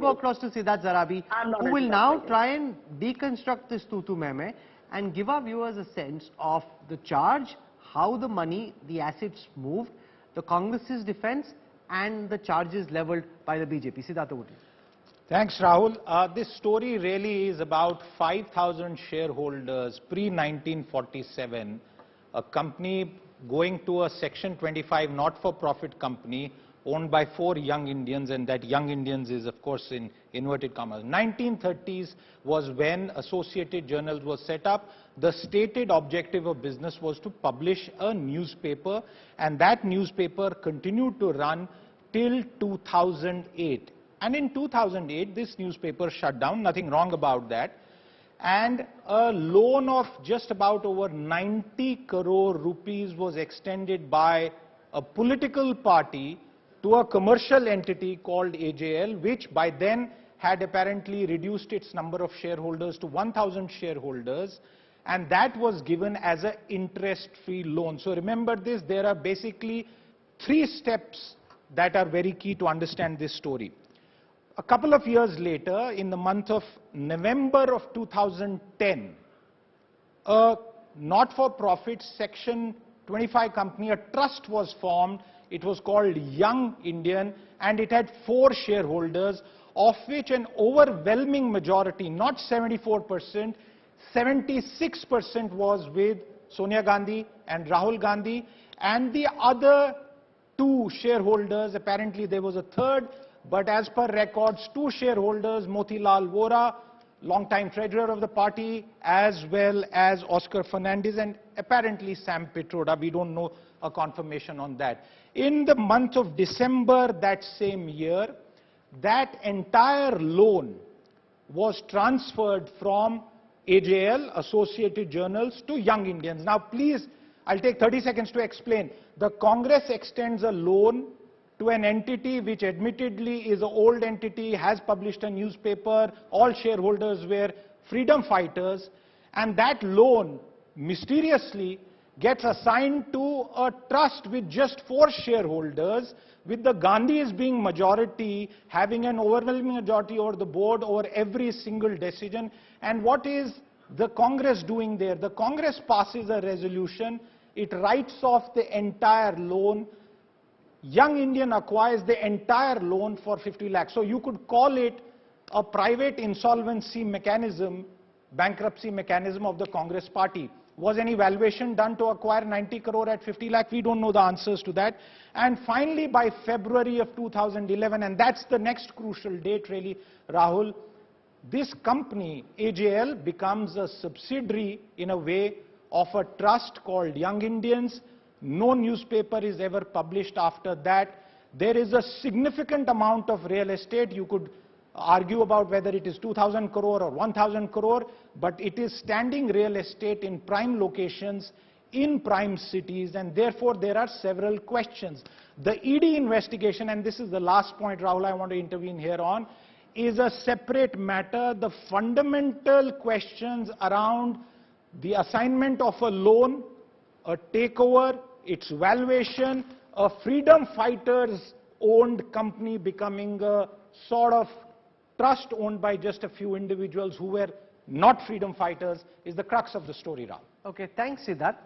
go across to Siddhart Zarabi, who will now try and deconstruct this tutu meme and give our viewers a sense of the charge, how the money, the assets moved, the Congress's defense, and the charges leveled by the BJP. Siddhart, over to you. Thanks, Rahul. This story really is about 5,000 shareholders pre-1947, a company going to a Section 25 not-for-profit company owned by 4 young Indians, and that young Indians is, of course, in inverted commas. 1930s was when Associated Journals was set up. The stated objective of business was to publish a newspaper, and that newspaper continued to run till 2008. And in 2008, this newspaper shut down, nothing wrong about that. And a loan of just about over 90 crore rupees was extended by a political party to a commercial entity called AJL, which by then had apparently reduced its number of shareholders to 1,000 shareholders, and that was given as an interest-free loan. So remember this, there are basically 3 steps that are very key to understand this story. A couple of years later, in the month of November of 2010, a not-for-profit Section 25 company, a trust was formed. It was called Young Indian, and it had 4 shareholders, of which an overwhelming majority, not 74%, 76% was with Sonia Gandhi and Rahul Gandhi, and the other 2 shareholders, apparently there was a third, but as per records, 2 shareholders, Motilal Vora, long-time treasurer of the party, as well as Oscar Fernandez, and apparently Sam Pitroda. We don't know a confirmation on that. In the month of December that same year, that entire loan was transferred from AJL, Associated Journals, to Young Indians. Now please, I'll take 30 seconds to explain. The Congress extends a loan to an entity which admittedly is an old entity, has published a newspaper, all shareholders were freedom fighters, and that loan mysteriously gets assigned to a trust with just 4 shareholders, with the Gandhis being majority, having an overwhelming majority over the board, over every single decision. And what is the Congress doing there? The Congress passes a resolution, it writes off the entire loan. Young Indian acquires the entire loan for 50 lakhs. So you could call it a private insolvency mechanism, bankruptcy mechanism of the Congress party. Was any valuation done to acquire 90 crore at 50 lakh? We don't know the answers to that. And finally, by February of 2011, and that's the next crucial date really, Rahul, this company, AJL, becomes a subsidiary in a way of a trust called Young Indians. No newspaper is ever published after that. There is a significant amount of real estate. You could argue about whether it is 2,000 crore or 1,000 crore, but it is standing real estate in prime locations, in prime cities, and therefore there are several questions. The ED investigation, and this is the last point, Rahul, I want to intervene here on, is a separate matter. The fundamental questions around the assignment of a loan, a takeover, its valuation, a freedom fighters owned company becoming a sort of trust owned by just a few individuals who were not freedom fighters, is the crux of the story, Rahul. Okay, thanks, Siddhart.